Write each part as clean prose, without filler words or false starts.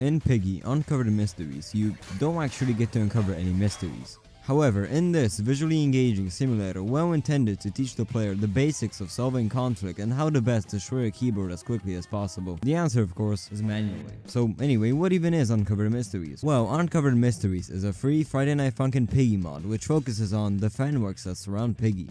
In Piggy, Uncover the Mysteries, you don't actually get to uncover any mysteries. However, in this visually engaging simulator well intended to teach the player the basics of solving conflict and how to best destroy a keyboard as quickly as possible, the answer of course is manually. So anyway, what even is Uncover the Mysteries? Well, Uncover the Mysteries is a free Friday Night Funkin' Piggy mod which focuses on the fanworks that surround Piggy.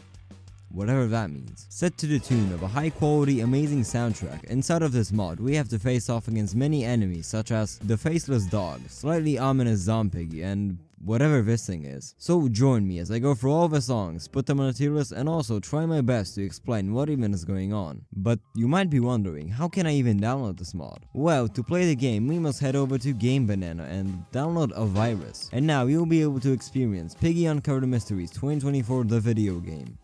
Whatever that means. Set to the tune of a high quality, amazing soundtrack, inside of this mod we have to face off against many enemies such as the faceless dog, slightly ominous zombie, and whatever this thing is. So join me as I go through all the songs, put them on a tier list, and also try my best to explain what even is going on. But you might be wondering, how can I even download this mod? Well, to play the game we must head over to Game Banana and download a virus. And now you'll be able to experience Piggy Uncover the Mysteries 2024 the video game.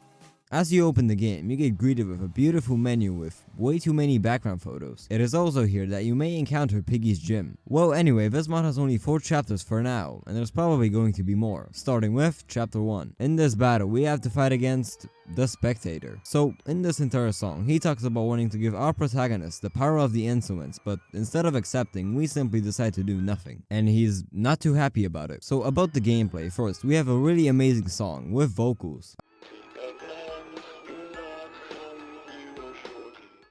As you open the game, you get greeted with a beautiful menu with way too many background photos. It is also here that you may encounter Piggy's gym. Well anyway, this mod has only 4 chapters for now, and there's probably going to be more. Starting with Chapter 1. In this battle, we have to fight against the Spectator. So, in this entire song, he talks about wanting to give our protagonist the power of the insolence, but instead of accepting, we simply decide to do nothing. And he's not too happy about it. So about the gameplay, first, we have a really amazing song with vocals.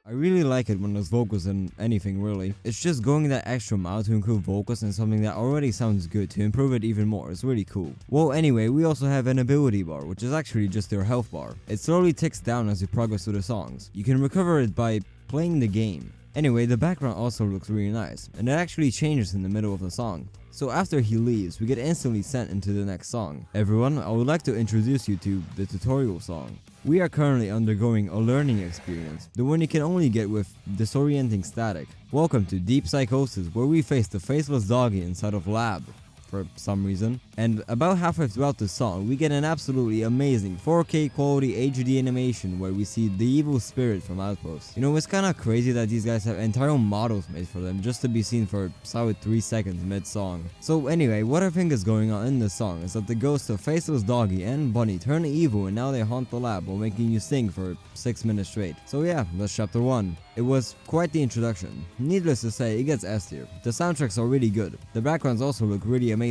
I really like it when there's vocals in anything really. It's just going that extra mile to include vocals in something that already sounds good to improve it even more. It's really cool. Well anyway, we also have an ability bar, which is actually just your health bar. It slowly ticks down as you progress through the songs. You can recover it by playing the game. Anyway, the background also looks really nice, and it actually changes in the middle of the song. So after he leaves, we get instantly sent into the next song. Everyone, I would like to introduce you to the tutorial song. We are currently undergoing a learning experience, the one you can only get with disorienting static. Welcome to Deep Psychosis, where we face the faceless doggy inside of lab. For some reason. And about halfway throughout the song, we get an absolutely amazing 4K quality HD animation where we see the evil spirit from Outpost. You know, it's kinda crazy that these guys have entire models made for them just to be seen for solid 3 seconds mid-song. So anyway, what I think is going on in this song is that the ghosts of Faceless Doggy and Bunny turn evil and now they haunt the lab while making you sing for 6 minutes straight. So yeah, that's chapter 1. It was quite the introduction. Needless to say, it gets S tier. The soundtracks are really good. The backgrounds also look really amazing.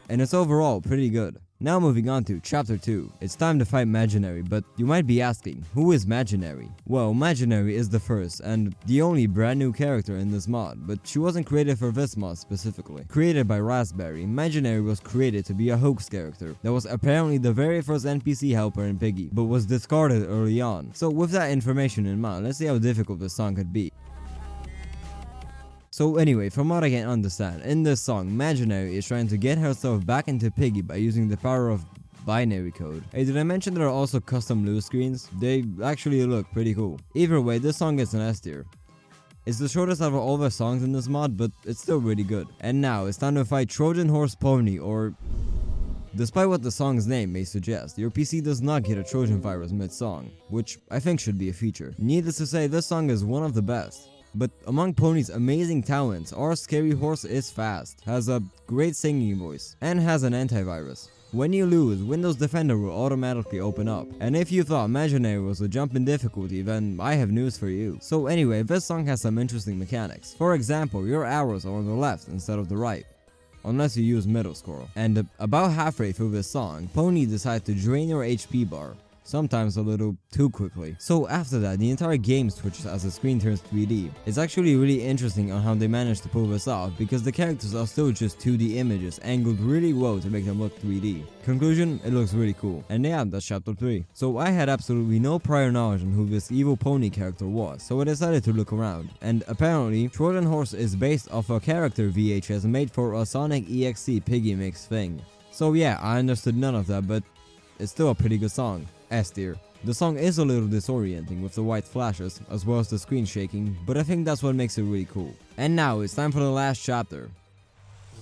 And it's overall pretty good. Now moving on to chapter 2. It's time to fight Imaginary, but you might be asking, who is Imaginary? Well, Imaginary is the first and the only brand new character in this mod, but she wasn't created for this mod specifically. Created by Raspberry, Imaginary was created to be a hoax character that was apparently the very first NPC helper in Piggy, but was discarded early on. So with that information in mind, let's see how difficult this song could be. So anyway, from what I can understand, in this song, Imaginary is trying to get herself back into Piggy by using the power of binary code. Hey, did I mention there are also custom loot screens? They actually look pretty cool. Either way, this song gets an S tier. It's the shortest out of all the songs in this mod, but it's still really good. And now, it's time to fight Trojan Horse Pony, or... Despite what the song's name may suggest, your PC does not get a Trojan virus mid-song, which I think should be a feature. Needless to say, this song is one of the best. But among Pony's amazing talents, our scary horse is fast, has a great singing voice, and has an antivirus. When you lose, Windows Defender will automatically open up. And if you thought Imaginary was a jump in difficulty, then I have news for you. So anyway, this song has some interesting mechanics. For example, your arrows are on the left instead of the right, unless you use middle scroll. And about halfway through this song, Pony decides to drain your HP bar. Sometimes a little too quickly. So after that, the entire game switches as the screen turns 3D. It's actually really interesting on how they managed to pull this off, because the characters are still just 2D images angled really well to make them look 3D. Conclusion, it looks really cool. And yeah, that's chapter 3. So I had absolutely no prior knowledge on who this evil pony character was, so I decided to look around. And apparently, Trojan Horse is based off a character VHS made for a Sonic EXE Piggy mix thing. So yeah, I understood none of that, but it's still a pretty good song. S tier. The song is a little disorienting with the white flashes as well as the screen shaking, but I think that's what makes it really cool. And now it's time for the last chapter.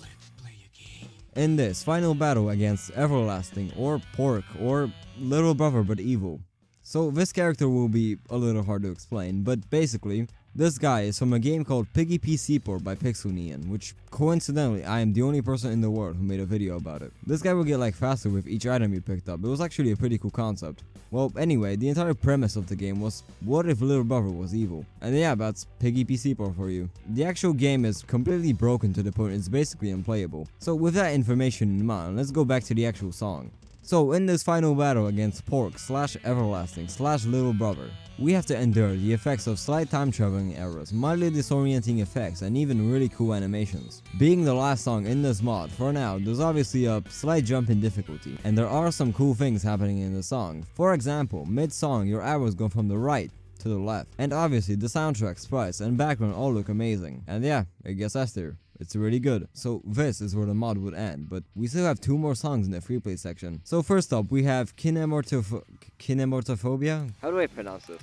Let's play a game. In this final battle against Everlasting, or Pork, or Little Brother but evil. So this character will be a little hard to explain, but basically, This guy is from a game called Piggy PC Port by Pixelneon, which coincidentally I am the only person in the world who made a video about it. This guy will get like faster with each item you picked up. It was actually a pretty cool concept. Well, anyway, the entire premise of the game was, what if little brother was evil? And yeah, that's Piggy PC Port for you. The actual game is completely broken to the point it's basically unplayable. So with that information in mind, let's go back to the actual song. So in this final battle against Pork / Everlasting / Little Brother, we have to endure the effects of slight time traveling errors, mildly disorienting effects, and even really cool animations. Being the last song in this mod, for now, there's obviously a slight jump in difficulty, and there are some cool things happening in the song. For example, mid-song your arrows go from the right to the left, and obviously the soundtrack, sprites, and background all look amazing. And yeah, I guess that's there. It's really good. So this is where the mod would end, but we still have 2 more songs in the Freeplay section. So first up, we have Kinemortophobia? How do I pronounce this?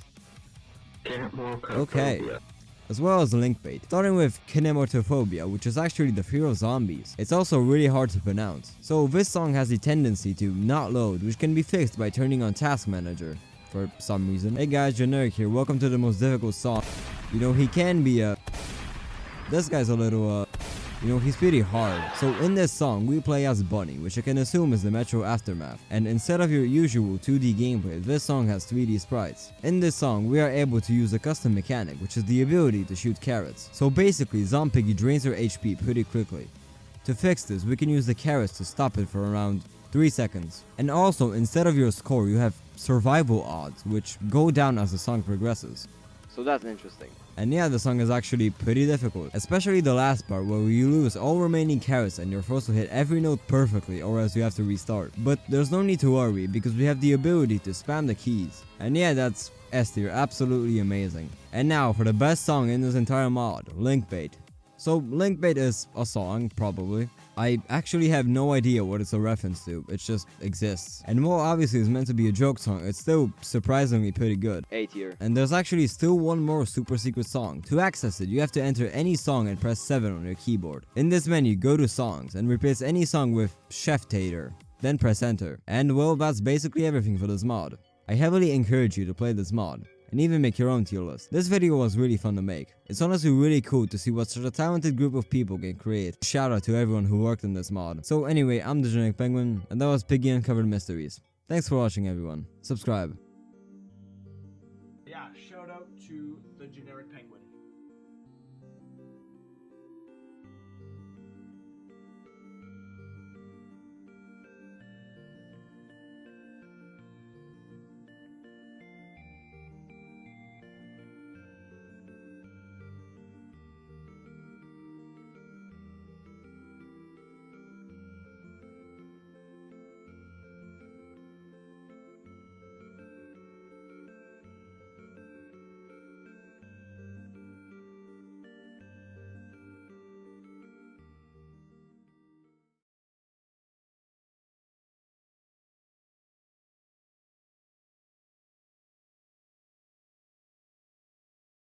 Okay. As well as Linkbait. Starting with Kinemortophobia, which is actually the fear of zombies. It's also really hard to pronounce. So this song has a tendency to not load, which can be fixed by turning on Task Manager for some reason. Hey guys, Generic here. Welcome to the most difficult song. You know, he can be this guy's a little he's pretty hard. So in this song, we play as Bunny, which I can assume is the Metro Aftermath. And instead of your usual 2D gameplay, this song has 3D sprites. In this song, we are able to use a custom mechanic, which is the ability to shoot carrots. So basically, Piggy drains her HP pretty quickly. To fix this, we can use the carrots to stop it for around 3 seconds. And also, instead of your score, you have survival odds, which go down as the song progresses. So that's interesting. And yeah, the song is actually pretty difficult, especially the last part where you lose all remaining carrots and you're forced to hit every note perfectly or else you have to restart. But there's no need to worry because we have the ability to spam the keys. And yeah, that's S tier, absolutely amazing. And now for the best song in this entire mod, Linkbait. So Linkbait is a song, probably. I actually have no idea what it's a reference to, it just exists. And while obviously it's meant to be a joke song, it's still surprisingly pretty good. A tier. And there's actually still one more super secret song. To access it, you have to enter any song and press 7 on your keyboard. In this menu, go to songs and replace any song with Chef Tater. Then press enter. And well, that's basically everything for this mod. I heavily encourage you to play this mod and even make your own tier list. This video was really fun to make. It's honestly really cool to see what such a talented group of people can create. Shout out to everyone who worked on this mod. So anyway, I'm the Generic Penguin, and that was Piggy Uncovered Mysteries. Thanks for watching everyone. Subscribe.